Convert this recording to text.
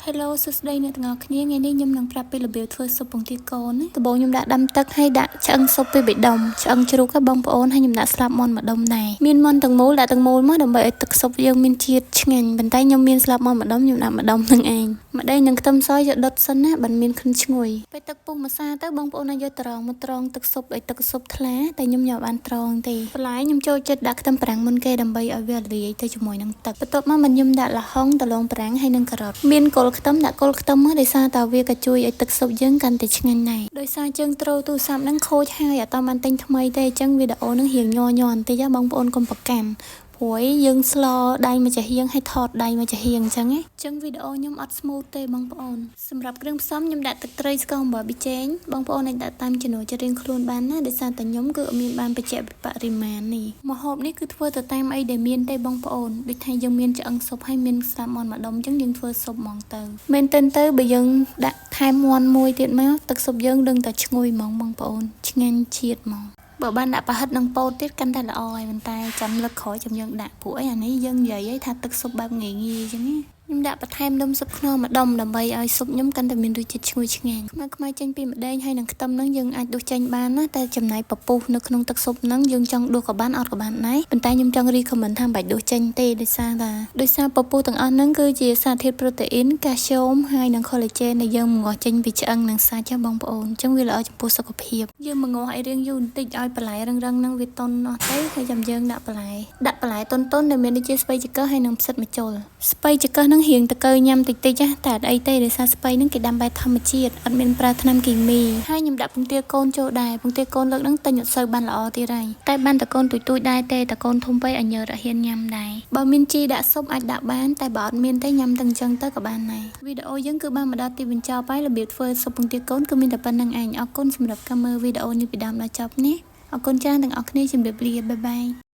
Hello សួស្តីអ្នកទាំងអស់គ្នាថ្ងៃនេះខ្ញុំនឹងប្រាប់ពីរបៀបធ្វើស៊ុបពងទាកូនណាដំបូងខ្ញុំដាក់ដាំទឹកហើយដាក់ឆ្អឹងស៊ុបពីរដុំឆ្អឹងជ្រូកហើយបងប្អូនហើយខ្ញុំដាក់ស្លាប់មាន់មួយដុំដែរមានមាន់ទាំងមូលដាក់ទាំងមូលមកដើម្បីឲ្យទឹកស៊ុបយើងមានជាតិឆ្ងាញ់ប៉ុន្តែខ្ញុំមានស្លាប់មាន់មួយដុំខ្ញុំដាក់មួយដុំនឹងឯងម្ដេចនឹងខ្ទឹមសយកដុតសិនណាបើមានក្លិនឈ្ងុយពេលទឹកពុះម្សៅទៅបងប្អូនអាចយកត្រងមកត្រងទឹកស៊ុបឲ្យទឹកស៊ុបថ្លាតែខ្ញុំយកបានត្រងទេបន្លែខ្ញុំចូលចិត្តដាក់ខ្ទឹមប្រាំងមុនគេដើម្បីឲ្យវាលាយទៅជាមួយនឹងទឹកបន្ទាប់មកខ្ញុំដាក់ល្ហុងដលងប្រាំងហើយនឹងការ៉ុតមានគល់ខ្ទឹមដាក់គល់ខ្ទឹមមកដោយសារតែវាក៏ជួយឲ្យទឹកស៊ុបយើងកាន់តែឆ្ងាញ់ដែរដោយសារជើងត្រូទូរស័ព្ទហ្នឹងខូចហើយអត់តាមបានទិញថ្មីទេអញ្ចឹងវីដេអូហ្នឹងរៀងញ័របន្តិចបងប្អូនកុំប្រកាន់ព្រោះយើងស្លដៃមួយចាហៀងហើយថតដៃមួយចាហៀងអញ្ចឹងវីដេអូខ្ញុំអត់ smooth ទេបងប្អូនសម្រាប់គ្រឿងផ្សំខ្ញុំដាក់ទឹកត្រីស្ករអំបិលប៊ីចេងបងប្អូនអាចដាក់តាមចំណូលចិត្តរៀងខ្លួនបានណាដោយសារតែខ្ញុំគឺអត់មានបានបញ្ជាក់ពីបរិមាណនេះម្ហូបនេះគឺធ្វើទៅតាមអីដែលមានទេបងប្អូនដូចថាយើងមានឆ្អឹងស៊ុបហើយមានស្លាប់មាន់ម្ដុំអញ្ចឹងយើងធ្វើស៊ុបហ្មងទៅមែនទៅបើយើងដាក់ថែមមាន់មួយទៀតមកទឹកស៊ុបយើងដឹងតែឈ្ងុយហ្មងបងប្អូនឆ្ងាញ់ជាតិហ្មងបើបានដាក់ប្រហិតនិងពោតទៀតកាន់តែល្អហើយប៉ុន្តែចាំលើកក្រោយចាំយើងដាក់ព្រោះអានេះយើងនិយាយថាទឹកស៊ុបបែបងាយៗអញ្ចឹងណាខ្ញុំដាក់បន្ថែមដុំស៊ុបខ្នុរមួយដុំដើម្បីឲ្យស៊ុបខ្ញុំកាន់តែមានរសជាតិឈ្ងុយឆ្ងាញ់ខ្មៅចេញពីម្ដេងហើយនឹងខ្ទឹមហ្នឹងយើងអាចដួសចេញបានណាតែចំណាយពពុះនៅក្នុងទឹកស៊ុបហ្នឹងយើងចង់ដួសក៏បានអត់ក៏បានដែរប៉ុន្តែខ្ញុំចង់ recommend ថាមិនបាច់ដួសចេញទេដោយសារពពុះទាំងអស់ហ្នឹងគឺជាសារធាតុប្រូតេអ៊ីនកាល់ស្យូមហើយនិង collagen ដែលយើងងាស់ចេញពីឆ្អឹងនិងសាច់បងប្អូនអញ្ចឹងវាល្អចំពោះសុខភាពយើងងាស់ឲ្យរៀងយូរបន្តិចឲ្យបន្លែរឹងហ្នឹងវាតុនអស់ទៅហើយចាំយើងដាក់បន្លែតុនដែលមានដូចជាស្ពៃចង្កឹះហើយនិងផ្សិតម្ជុលស្ពៃចង្កឹះហ្នឹងរៀងតកើញ៉ាំតិចតែអត់អីទេដោយសារស្ពៃហ្នឹងគេដាំបែបធម្មជាតិអត់មានប្រើថ្នាំគីមីហើយខ្ញុំដាក់ពងទាកូនចូលដែរពងទាកូនលើកហ្នឹងទិញអត់សូវបានល្អទៀតហើយតែបានតកូនទួយដែរទេតកូនធំពេកឲ្យញើរអត់ហ៊ានញ៉ាំដែរបើមានជីដាក់ស៊ុបអាចដាក់បានតែបើអត់មានទេញ៉ាំទាំងអញ្ចឹងទៅក៏បានដែរវីដេអូយើងគឺបានមកដល់ទីបញ្ចប់ហើយរបៀបធ្វើស៊ុបពងទាកូនគឺមានតែប៉ុណ្្នឹងឯងអរគុណសម្រាប់ការមើលវីដេអូនេះពីដើមដល់ចប់ណាអរគុណច្រើនទាំងអស់គ្នាជម្រាបលាបាយបាយ